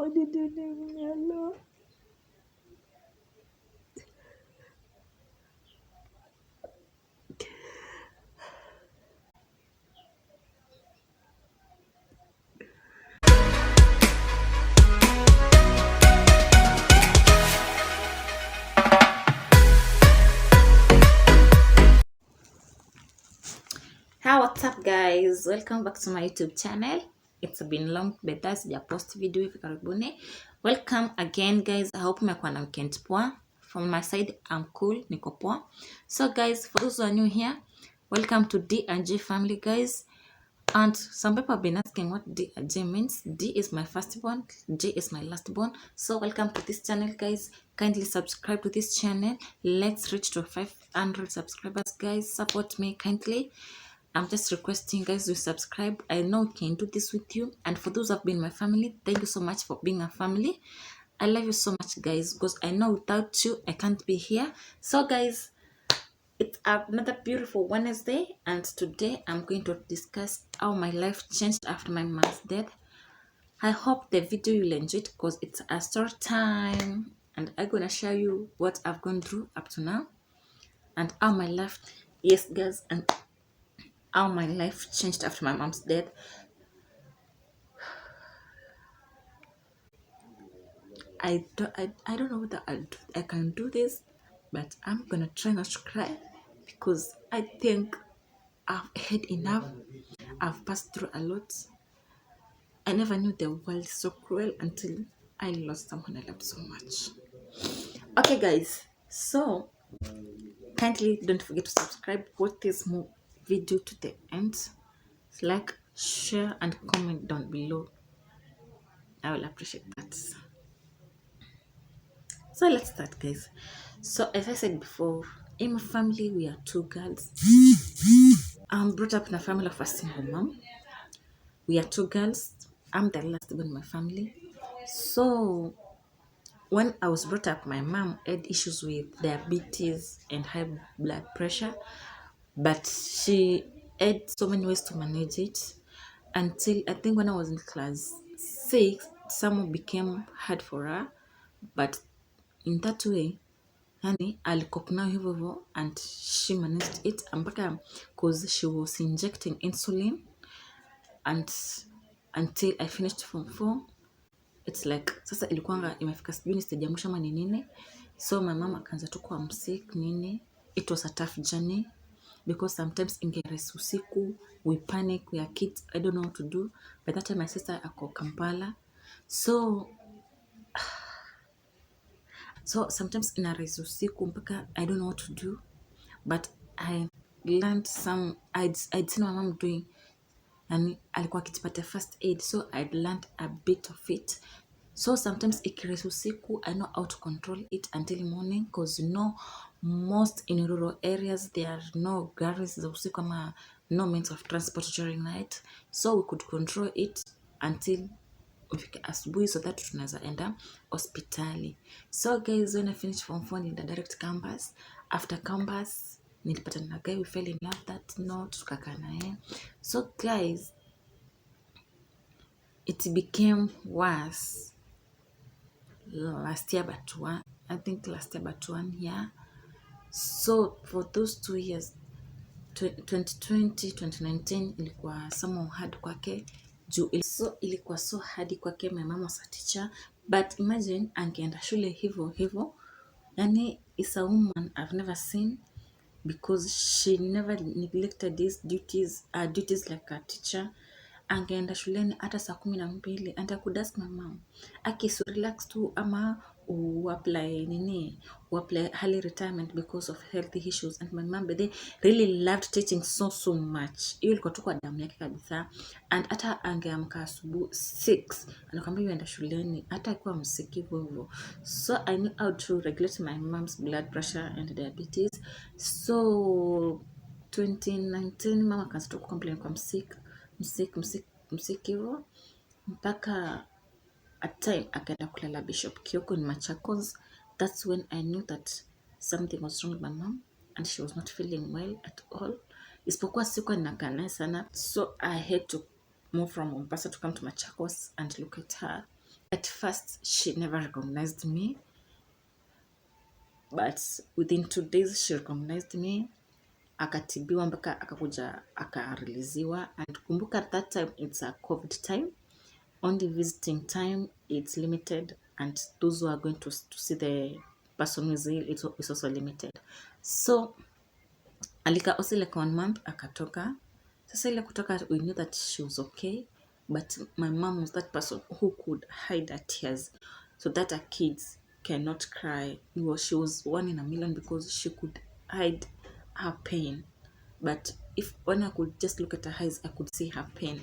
Why did you leave me alone? Hi, what's up guys? Welcome back to my YouTube channel. It's been long but sija post video hivi karibuni. Welcome again guys. I hope mmekuwa na weekend poa. From my side, I'm cool, niko poa. So guys, for those who are new here, welcome to D and J family guys. And some people have been asking what D and J means. D is my firstborn, J is my lastborn. So welcome to this channel guys. Kindly subscribe to this channel. Let's reach to 500 subscribers guys. Support me kindly. I'm just requesting guys to subscribe. I know I can do this with you. And for those who have been my family, thank you so much for being a family. I love you so much guys, because I know without you I can't be here. So guys, it's another beautiful Wednesday, and today I'm going to discuss how my life changed after my mom's death. I hope the video you'll enjoy it, because it's a story time and I'm gonna share you what I've gone through up to now and how my life, yes guys, and how my life changed after my mom's death. I don't know whether I can do this, but I'm gonna try not to cry, because I think I've had enough. I've passed through a lot. I never knew the world is so cruel until I lost someone I loved so much. Okay guys, so kindly don't forget to subscribe, watch this video to the end, like, share and comment down below. I will appreciate that. So let's start guys. So as I said before, in my family we are two girls. I'm brought up in a family of a single mom. We are two girls. I'm the last one in my family. So when I was brought up, my mom had issues with diabetes and high blood pressure, but she had so many ways to manage it until I think when I was in class 6, some became hard for her, but in that way, yani alikop nayo hivyo hivyo and she managed it mpaka cause she was injecting insulin and until I finished form 4. It's like sasa ilikuwanga imefika sijui ni stage ya mwisho ama ni nini, so my mama akaanza tu kuwa msick nini. It was a tough journey because sometimes ingeres usiku, we panic, we are kids, I don't know what to do. By that time my sister ako Kampala, so sometimes inares usiku mpaka I don't know what to do, but I learned some, I'd seen my mom doing, and alikuwa akitupatia first aid, so I'd learned a bit of it. So sometimes ikiresi usiku, I know how to control it until morning, because you know most in rural areas there are no garis za usiku ama no means of transport during night, so we could control it until ufike asubuhi so that tunaweza enda hospitali. So guys, when I finished form 4 nilienda direct campus. After campus nilipata na guy, we fell in love that note, tukakaa naye. So guys, it became worse last year but one, I think last year but 1 year. So for those 2 years, 2020 2019 ilikuwa somehow hard kwake juu ilikuwa so hard kwake. My mama was a teacher, but imagine angeenda shule hivyo hivyo, yani is a woman I've never seen, because she never neglected these duties like a teacher. Angeenda shuleni hata saa 12 and I could ask my mom, akisu relax tu ama uapply nini, uapply early retirement because of healthy issues. And my mom they really loved teaching so much, hiyo ilikuwa tu kwa damu yake kabisa. And hata angeamka asubuhi 6 anakwambia yuenda shuleni hata akiwa msiki hivyo. So I knew how to regulate my mom's blood pressure and diabetes. So 2019 mama akaanza tu complain kwa msiki hivyo, mpaka at time akaenda kulala Bishop Kioko in Machakos. That's when I knew that something was wrong with my mom and she was not feeling well at all. Isipokuwa sikuwa ninakaa naye sana, so I had to move from Mombasa to come to Machakos and look at her. At first, she never recognized me, but within 2 days she recognized me, akatibiwa mpaka akakuja akareleasiwa. And kumbuka at that time it's a COVID time, only visiting time it's limited, and those who are going to see the person who is ill it's also limited. So alikaa also like 1 month akatoka. Sasa ile kutoka, we knew that she was okay, but my mom was that person who could hide her tears so that her kids cannot cry. She was 1 in a million because she could hide her pain. But if when I could just look at her eyes, I could see her pain.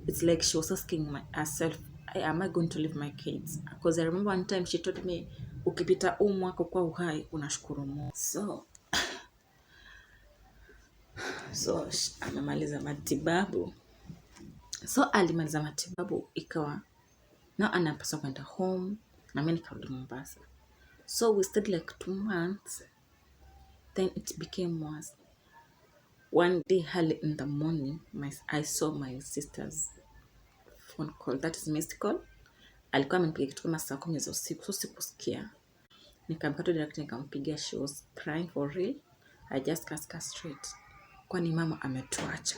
It's like she was asking herself, am I going to leave my kids? Because I remember one time she told me, ukipita huu mwaka kwa uhai unashukuru Mungu. So amemaliza matibabu. So alimaliza matibabu, ikawa now anapaswa kwenda home na mimi nikarudi Mombasa. So we stayed like 2 months, then it became worse. One day early in the morning, I saw my sister's phone call, that is missed call. Alikuwa amenipigia kitu kama saa 10 za usiku, so sikusikia. Nikamkata direct, nikampigia. She was crying for real. I just asked her straight, kwani mama ametuacha?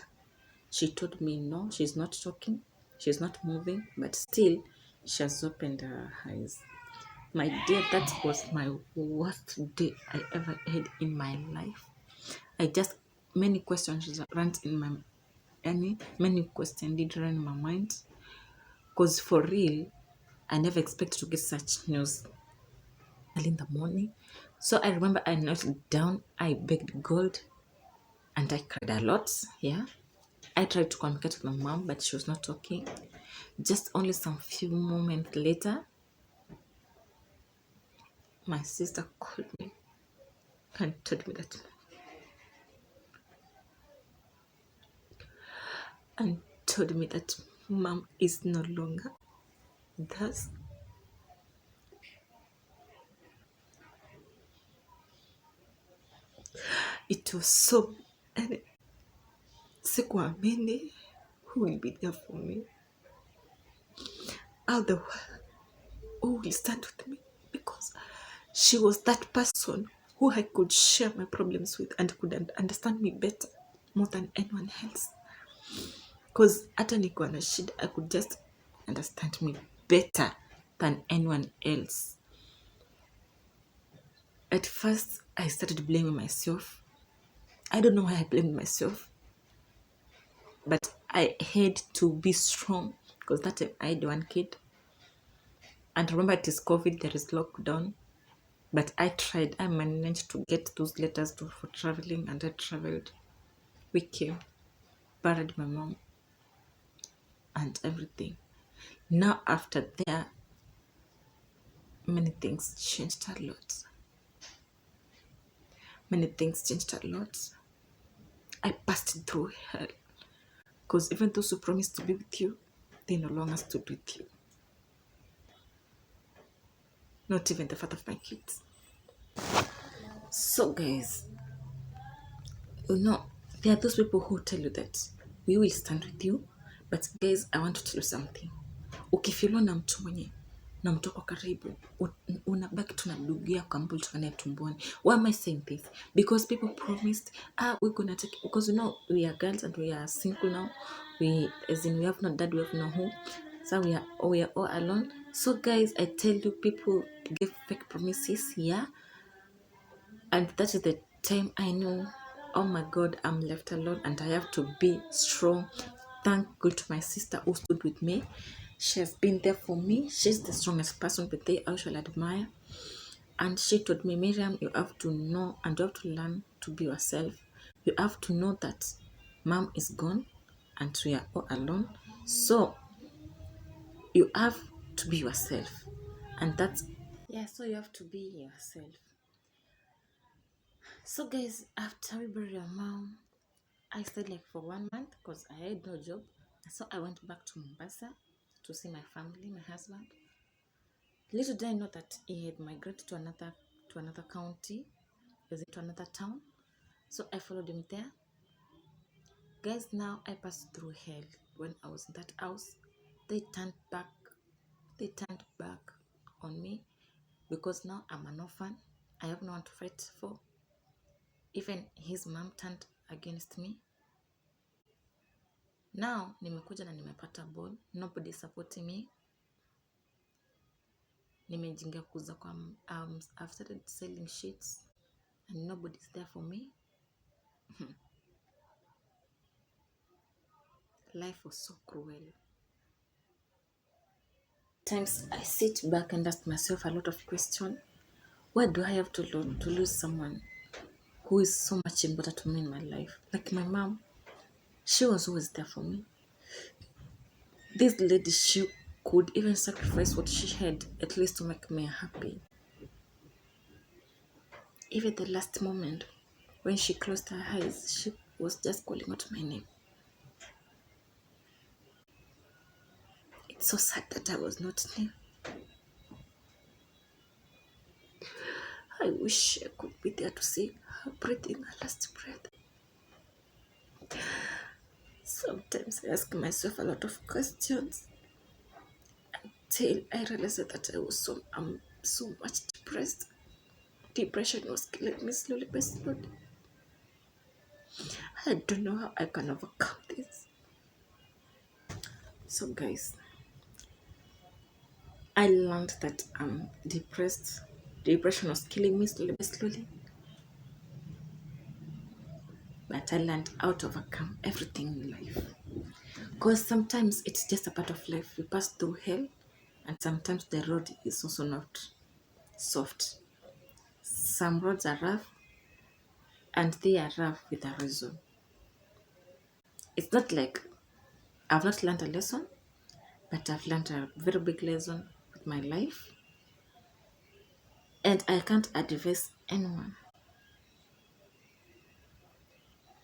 She told me no, she's not talking, she's not moving, but still she has opened her eyes. My dear, that was my worst day I ever had in my life. Many questions ran in my, many questions did run in my mind. Because for real, I never expected to get such news early in the morning. So I remember I knelt down, I begged God, and I cried a lot. Yeah. I tried to communicate with my mom, but she was not talking. Just only some few moments later, my sister called me and told me that mom is no longer with us. It was so, and sikuamini who will be there for me. All the while, who will stand with me, because she was that person who I could share my problems with and could understand me better more than anyone else. Because hata nikiwa na shida, I could just understand me better than anyone else. At first, I started blaming myself. I don't know why I blamed myself, but I had to be strong because that time I had one kid. And remember, it is COVID, there is lockdown. But I managed to get those letters for traveling, and I traveled. We came, buried my mom, and everything. Now, after there, many things changed a lot. Many things changed a lot. I passed through hell. Because even those who promised to be with you, they no longer stood with you. Not even the father of my kids. So guys, there are those people who tell you that we will stand with you. But guys, I want to tell you something. Ukifiliwa na mtu mwenye na mtu kwa karibu, unabaki tu na ndugu yako ambaye ulitoka naye tumboni. Why am I saying this? Because people promised, we're gonna take, because we are girls and we are single now. We have no dad, we have no home. So we are all alone. So guys, I tell you, people give fake promises, yeah. And that is the time I know, oh my God, I'm left alone and I have to be strong. Thank God to my sister who stood with me. She has been there for me. She's the strongest person that I shall admire. And she told me, Miriam, you have to know and you have to learn to be yourself. You have to know that mom is gone and we are all alone. So you have to be yourself. And that's, yeah, so you have to be yourself. So guys, after we buried your mom, I stayed like for 1 month because I had no job. So I went back to Mombasa to see my family, my husband. Little did I know that he had migrated to another county, to another town. So I followed him there. Guys, now I passed through hell when I was in that house. They turned back they turned back on me because now I'm an orphan. I have no one to fight for. Even his mom turned against me. Now nimekuja na nimepata ball, nobody supporting me. Nimejinga kuuza kwa I've started selling sheets and nobody's there for me. Life was so cruel. Times I sit back and ask myself a lot of questions. Why do I have to lose someone who is so much important to me in my life? Like my mom, she was always there for me. This lady, she could even sacrifice what she had at least to make me happy. Even the last moment when she closed her eyes, she was just calling out my name. It's so sad that I was not there. I wish I could be there to see her breathing her last breath. Sometimes I ask myself a lot of questions till I realized that I'm so much depressed. Depression was killing me slowly by slowly. I don't know how I can overcome this. So guys, I learned that I'm depressed. Depression was killing me slowly by slowly. But I learned how to overcome everything in life. Because sometimes it's just a part of life. We pass through hell, and sometimes the road is also not soft. Some roads are rough, and they are rough with a reason. It's not like I've not learned a lesson, but I've learned a very big lesson with my life. And I can't advise anyone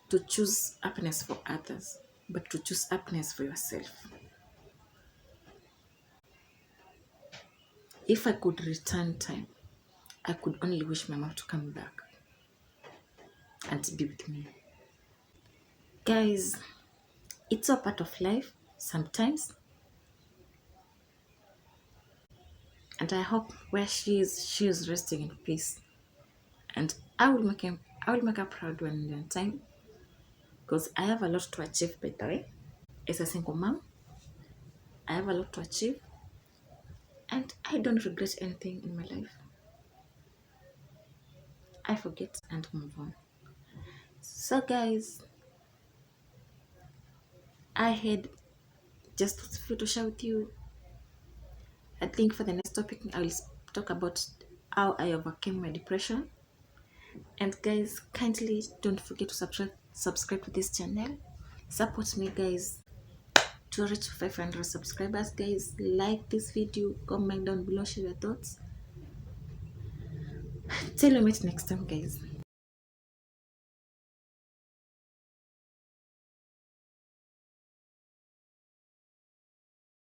to choose happiness for others, but to choose happiness for yourself. If I could return time, I could only wish my mom to come back and be with me. Guys, it's a part of life sometimes, and I hope where she is resting in peace. And I will make her proud when in time, because I have a lot to achieve. By the way, as a single mom, I have a lot to achieve, and I don't regret anything in my life. I forget and move on. So, guys, I had just a few to share with you. I think for the next topic, I will talk about how I overcame my depression. And guys, kindly don't forget to subscribe to this channel. Support me, guys, to reach 500 subscribers. Guys, like this video, comment down below, share your thoughts. Till we meet next time, guys.